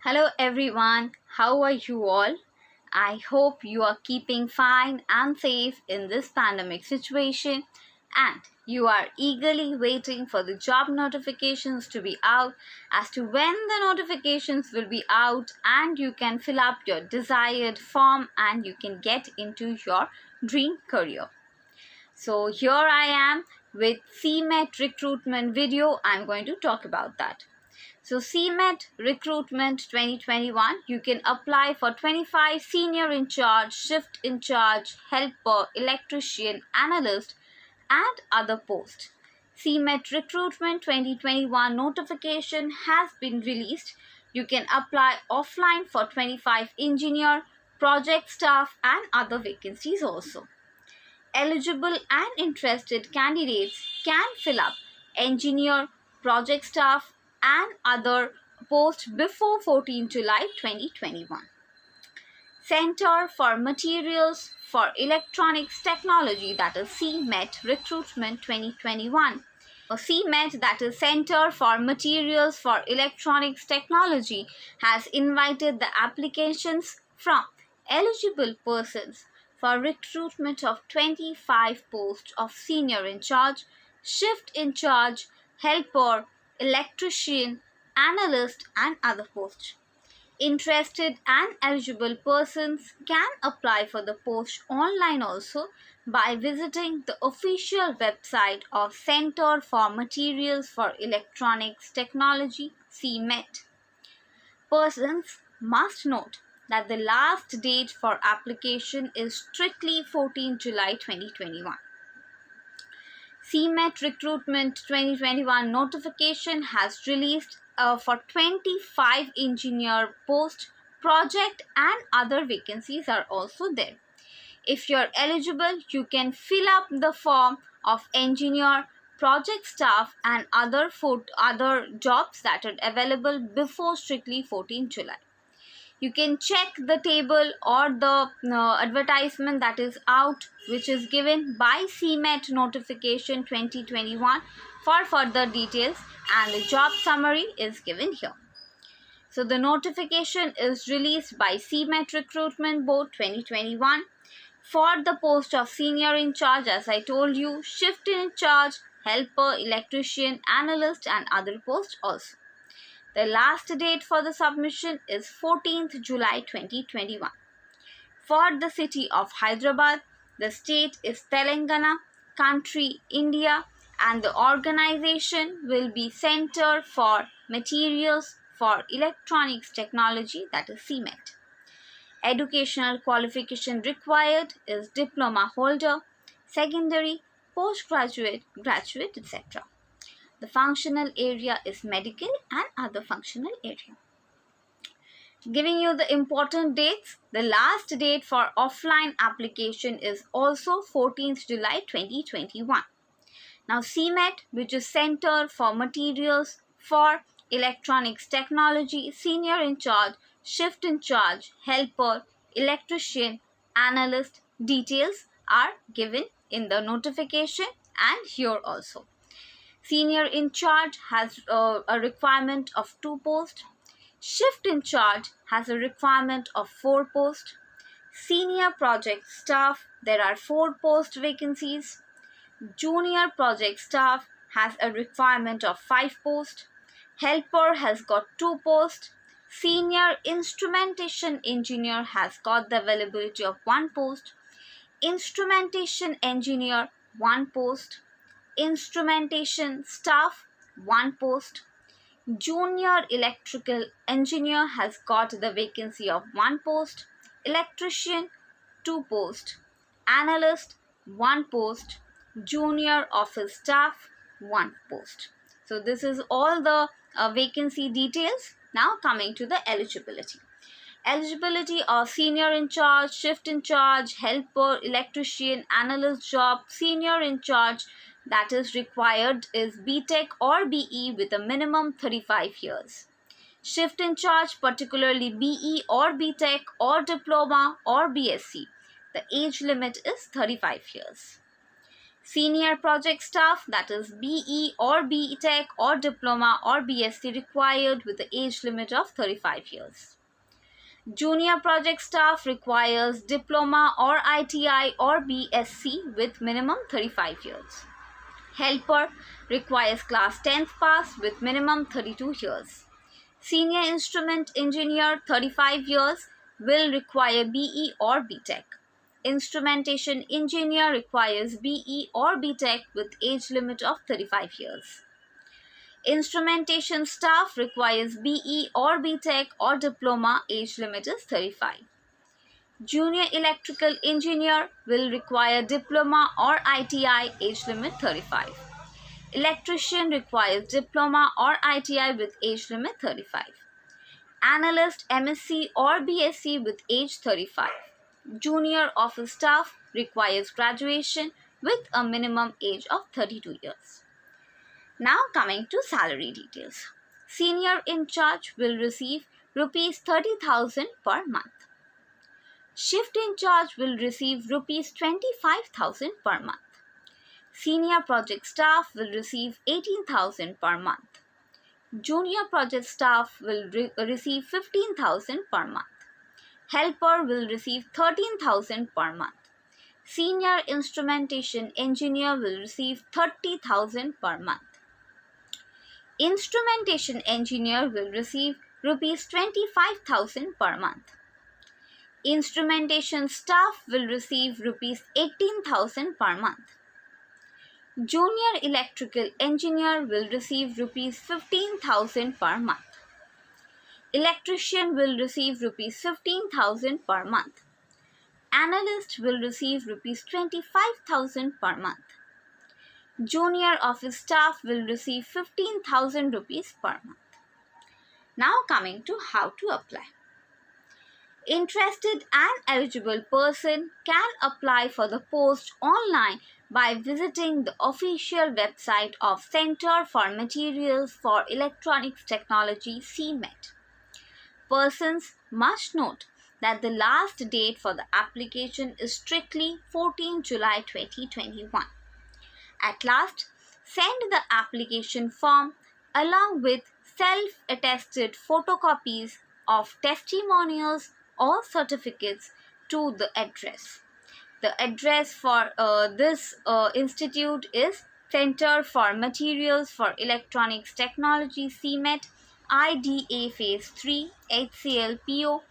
Hello everyone, how are you all? I hope you are keeping fine and safe in this pandemic situation and you are eagerly waiting for the job notifications to be out as to when the notifications will be out and you can fill up your desired form and you can get into your dream career. So here I am with CMET Recruitment video. I'm going to talk about that. So CMET Recruitment 2021, you can apply for 25 senior in charge, shift in charge, helper, electrician, analyst and other posts. CMET Recruitment 2021 notification has been released. You can apply offline for 25 engineer, project staff and other vacancies also. Eligible and interested candidates can fill up engineer, project staff and other posts before 14 July 2021. Center for Materials for Electronics Technology, that is CMET Recruitment 2021. CMET, that is Center for Materials for Electronics Technology, has invited the applications from eligible persons for recruitment of 25 posts of senior in charge, shift in charge, helper, electrician, analyst and other posts. Interested and eligible persons can apply for the post online also by visiting the official website of Center for Materials for Electronics Technology, CMET. Persons must note that the last date for application is strictly 14 July 2021. CMET Recruitment 2021 notification has released for 25 engineer post, project and other vacancies are also there. If you're eligible, you can fill up the form of engineer, project staff and other jobs that are available before strictly 14 July. You can check the table or the advertisement that is out, which is given by CMET notification 2021 for further details, and the job summary is given here. So the notification is released by CMET Recruitment Board 2021 for the post of senior in charge, as I told you, shift in charge, helper, electrician, analyst and other posts also. The last date for the submission is 14th July 2021. For the city of Hyderabad, the state is Telangana, country India, and the organization will be Center for Materials for Electronics Technology, that is CMET. Educational qualification required is diploma holder, secondary, postgraduate, graduate, etc. The functional area is medical and other functional area. Giving you the important dates, the last date for offline application is also 14th July 2021. Now CMET, which is Center for Materials for Electronics Technology, senior in charge, shift in charge, helper, electrician, analyst, details are given in the notification and here also. Senior in charge has a requirement of 2 posts. Shift in charge has a requirement of 4 posts. Senior project staff, there are 4 post vacancies. Junior project staff has a requirement of 5 posts. Helper has got 2 posts. Senior instrumentation engineer has got the availability of 1 post. Instrumentation engineer, 1 post. Instrumentation staff, 1 post. Junior electrical engineer has got the vacancy of 1 post. Electrician, 2 posts. Analyst, 1 post. Junior office staff, 1 post. So this is all the vacancy details. Now coming to the eligibility. Eligibility of senior in charge, shift in charge, helper, electrician, analyst job, senior in charge that is required is BTech or BE with a minimum 35 years. Shift in charge, particularly BE or BTech or diploma or BSc. The age limit is 35 years. Senior project staff, that is BE or BTech or diploma or BSc required with the age limit of 35 years. Junior project staff requires diploma or ITI or BSc with minimum 35 years. Helper requires class 10th pass with minimum 32 years. Senior instrument engineer 35 years will require BE or BTech. Instrumentation engineer requires BE or BTech with age limit of 35 years. Instrumentation staff requires BE or BTech or diploma, age limit is 35. Junior electrical engineer will require diploma or ITI, age limit 35. Electrician requires diploma or ITI with age limit 35. Analyst MSc or BSc with age 35. Junior office staff requires graduation with a minimum age of 32 years. Now coming to salary details. Senior in charge will receive rupees 30,000 per month. Shift in charge will receive rupees 25,000 per month. Senior project staff will receive 18,000 per month. Junior project staff will receive 15,000 per month. Helper will receive 13,000 per month. Senior instrumentation engineer will receive 30,000 per month. Instrumentation engineer will receive rupees 25,000 per month. Instrumentation staff will receive rupees 18,000 per month. Junior electrical engineer will receive rupees 15,000 per month. Electrician will receive rupees 15,000 per month. Analyst will receive rupees 25,000 per month. Junior office staff will receive 15,000 rupees per month. Now coming to how to apply. Interested and eligible person can apply for the post online by visiting the official website of Center for Materials for Electronics Technology CMET. Persons must note that the last date for the application is strictly 14 July 2021. At last, send the application form along with self-attested photocopies of testimonials or certificates to the address. The address for this institute is Center for Materials for Electronics Technology CMET, IDA Phase 3, HCLPO,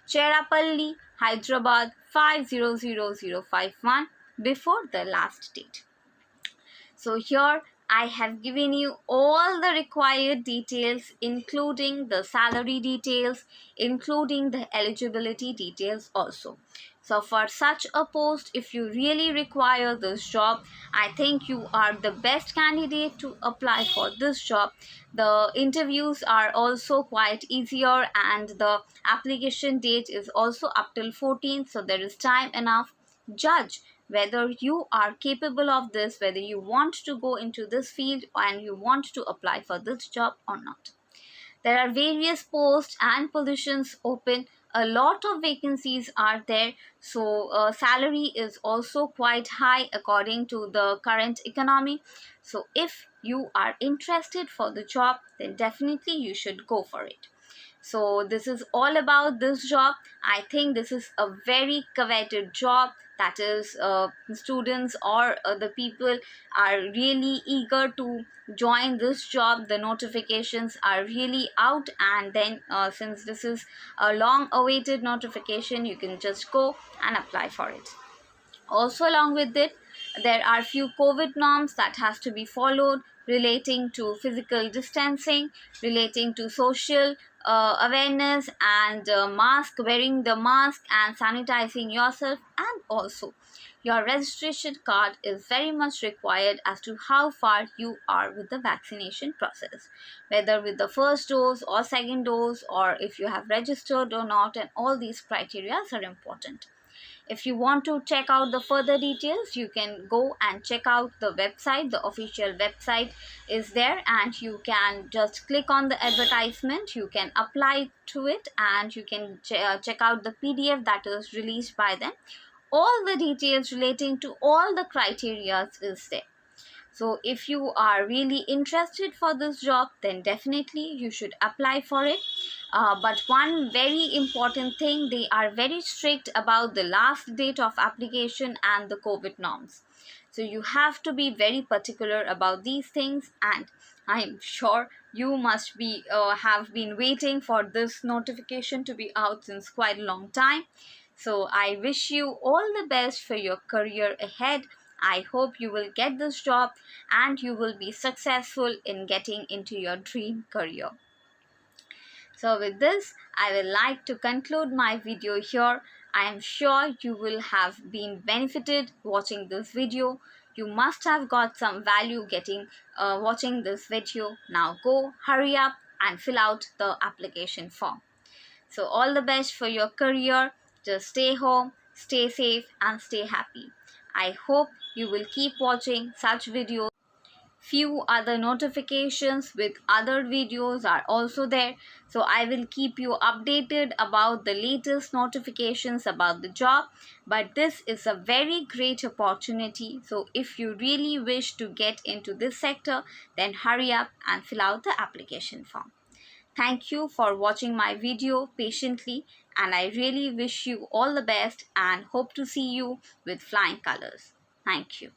Cherapalli, Hyderabad 500051 before the last date. So here I have given you all the required details, including the salary details, including the eligibility details also. So for such a post, if you really require this job, I think you are the best candidate to apply for this job. The interviews are also quite easier and the application date is also up till 14th, so there is time enough. Judge whether you are capable of this, whether you want to go into this field and you want to apply for this job or not. There are various posts and positions open. A lot of vacancies are there, so salary is also quite high according to the current economy. So if you are interested for the job, then definitely you should go for it. So this is all about this job. I think this is a very coveted job, that is students or the people are really eager to join this job. The notifications are really out, and then since this is a long awaited notification, you can just go and apply for it. Also along with it, there are few COVID norms that has to be followed relating to physical distancing, relating to social awareness and wearing the mask and sanitizing yourself, and also your registration card is very much required as to how far you are with the vaccination process, whether with the first dose or second dose, or if you have registered or not, and all these criteria are important. If you want to check out the further details, you can go and check out the website. The official website is there, and you can just click on the advertisement. You can apply to it, and you can check out the PDF that is released by them. all the details relating to all the criteria is there. So if you are really interested for this job, then definitely you should apply for it. But one very important thing, they are very strict about the last date of application and the COVID norms. So you have to be very particular about these things, and I'm sure you must be have been waiting for this notification to be out since quite a long time. So I wish you all the best for your career ahead. I hope you will get this job and you will be successful in getting into your dream career. So with this, I will like to conclude my video here. I am sure you will have been benefited watching this video. You must have got some value getting watching this video. Now go, hurry up and fill out the application form. So all the best for your career. Just stay home, stay safe and stay happy. I hope you will keep watching such videos. Few other notifications with other videos are also there, so I will keep you updated about the latest notifications about the job. But this is a very great opportunity, so if you really wish to get into this sector, then hurry up and fill out the application form. Thank you for watching my video patiently, and I really wish you all the best and hope to see you with flying colors. Thank you.